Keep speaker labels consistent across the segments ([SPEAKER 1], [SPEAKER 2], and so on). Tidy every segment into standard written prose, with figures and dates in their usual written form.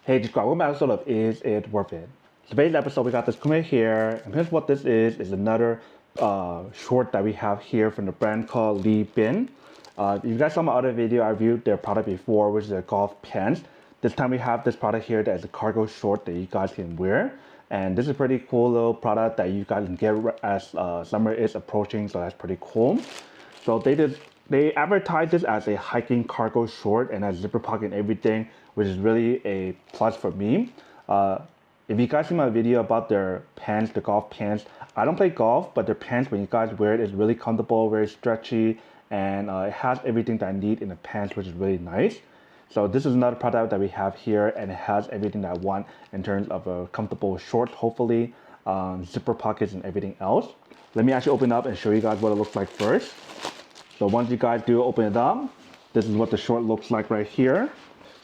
[SPEAKER 1] Hey, describe what episode of Is It Worth It? Today's episode, we got this right here, and here's what this is another short that we have here from the brand called Libin. If you guys saw my other video, I reviewed their product before, which is their golf pants. This time we have this product here that is a cargo short that you guys can wear. And this is a pretty cool little product that you guys can get as summer is approaching, so that's pretty cool. So they advertise this as a hiking cargo short and has zipper pocket and everything, which is really a plus for me. If you guys see my video about their pants, the golf pants, I don't play golf, but their pants, when you guys wear it, is really comfortable, very stretchy, and it has everything that I need in the pants, which is really nice. So this is another product that we have here, and it has everything that I want in terms of a comfortable short, hopefully, zipper pockets and everything else. Let me actually open up and show you guys what it looks like first. So once you guys do open it up, this is what the short looks like right here.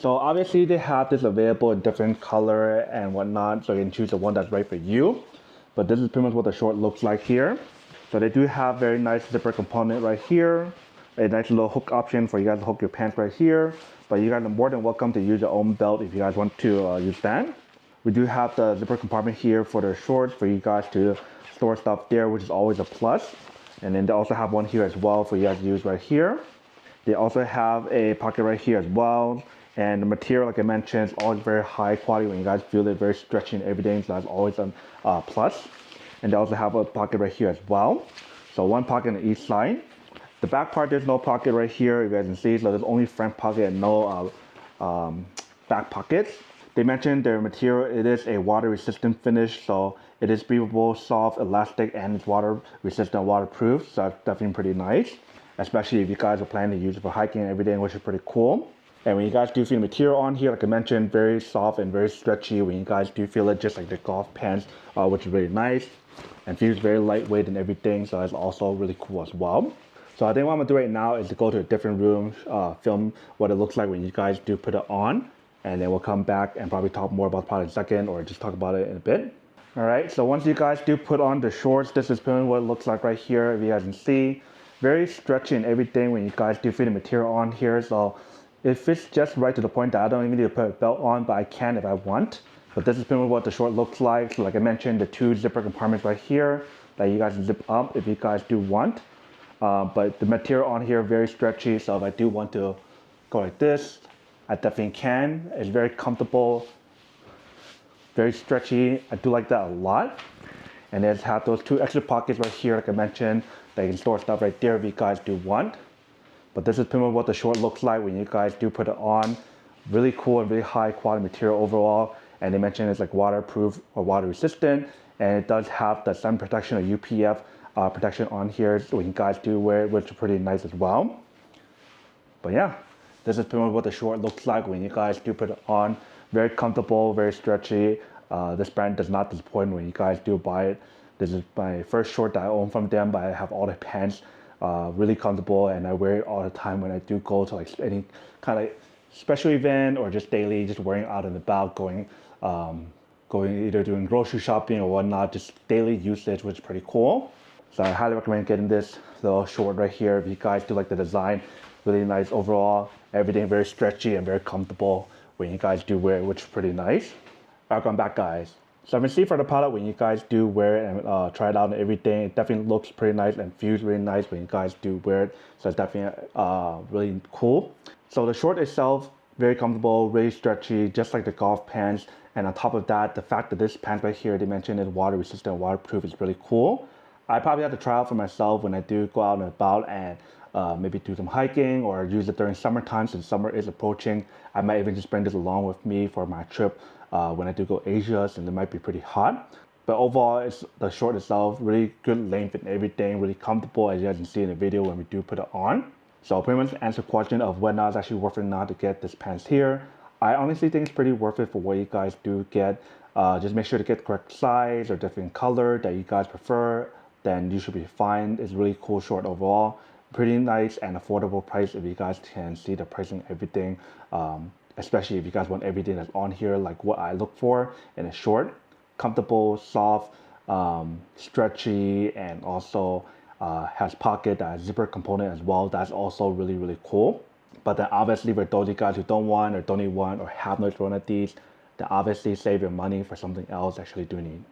[SPEAKER 1] So obviously they have this available in different color and whatnot, so you can choose the one that's right for you. But this is pretty much what the short looks like here. So they do have very nice zipper component right here, a nice little hook option for you guys to hook your pants right here. But you guys are more than welcome to use your own belt if you guys want to use that. We do have the zipper compartment here for the shorts for you guys to store stuff there, which is always a plus. And then they also have one here as well for you guys to use right here. They also have a pocket right here as well. And the material, like I mentioned, is always very high quality when you guys feel it, very stretchy and everything, so that's always a plus. And they also have a pocket right here as well. So one pocket on each side. The back part, there's no pocket right here, you guys can see, so there's only front pocket and no back pockets. They mentioned their material, it is a water resistant finish, so it is breathable, soft, elastic, and it's water resistant, waterproof, so that's definitely pretty nice, especially if you guys are planning to use it for hiking and everything, which is pretty cool. And when you guys do feel the material on here, like I mentioned, very soft and very stretchy when you guys do feel it, just like the golf pants, which is really nice, and feels very lightweight and everything, so that's also really cool as well. So I think what I'm gonna do right now is to go to a different room, film what it looks like when you guys do put it on, and then we'll come back and probably talk more about the product in a second, or just talk about it in a bit. All right, so once you guys do put on the shorts, this is pretty much what it looks like right here, if you guys can see. Very stretchy and everything when you guys do feel the material on here, so it fits just right to the point that I don't even need to put a belt on, but I can if I want. But this is pretty much what the short looks like. So like I mentioned, the two zipper compartments right here that you guys zip up if you guys do want. But the material on here very stretchy, so if I do want to go like this, I definitely can. It's very comfortable, very stretchy. I do like that a lot. And then have those two extra pockets right here, like I mentioned, that you can store stuff right there if you guys do want. But this is pretty much what the short looks like when you guys do put it on. Really cool and really high quality material overall. And they mentioned it's like waterproof or water resistant. And it does have the sun protection or UPF protection on here when you guys do wear it, which is pretty nice as well. But yeah, this is pretty much what the short looks like when you guys do put it on. Very comfortable, very stretchy. This brand does not disappoint when you guys do buy it. This is my first short that I own from them, but I have all the pants. Really comfortable, and I wear it all the time when I do go to like any kind of special event or just daily, just wearing out and about, going either doing grocery shopping or whatnot, just daily usage, which is pretty cool. So I highly recommend getting this little short right here if you guys do like the design. Really nice overall, everything very stretchy and very comfortable when you guys do wear it, which is pretty nice. Welcome back, guys. So I'm gonna see for the product when you guys do wear it and try it out and everything. It definitely looks pretty nice and feels really nice when you guys do wear it. So it's definitely really cool. So the short itself, very comfortable, really stretchy, just like the golf pants. And on top of that, the fact that this pants right here, they mentioned is water resistant, waterproof, is really cool. I probably have to try out for myself when I do go out and about and maybe do some hiking or use it during summertime since summer is approaching. I might even just bring this along with me for my trip when I do go Asia, since it might be pretty hot. But overall, it's the short itself, really good length and everything, really comfortable as you guys can see in the video when we do put it on. So pretty much answer the question of whether or not it's actually worth it or not to get this pants here. I honestly think it's pretty worth it for what you guys do get. Just make sure to get the correct size or different color that you guys prefer, then you should be fine. It's really cool short overall. Pretty nice and affordable price if you guys can see the pricing, everything. Especially if you guys want everything that's on here, like what I look for in a short. Comfortable, soft, stretchy, and also has pocket, zipper component as well. That's also really, really cool. But then obviously for those of you guys who don't want or don't need one or have no one of these, then obviously save your money for something else actually do need.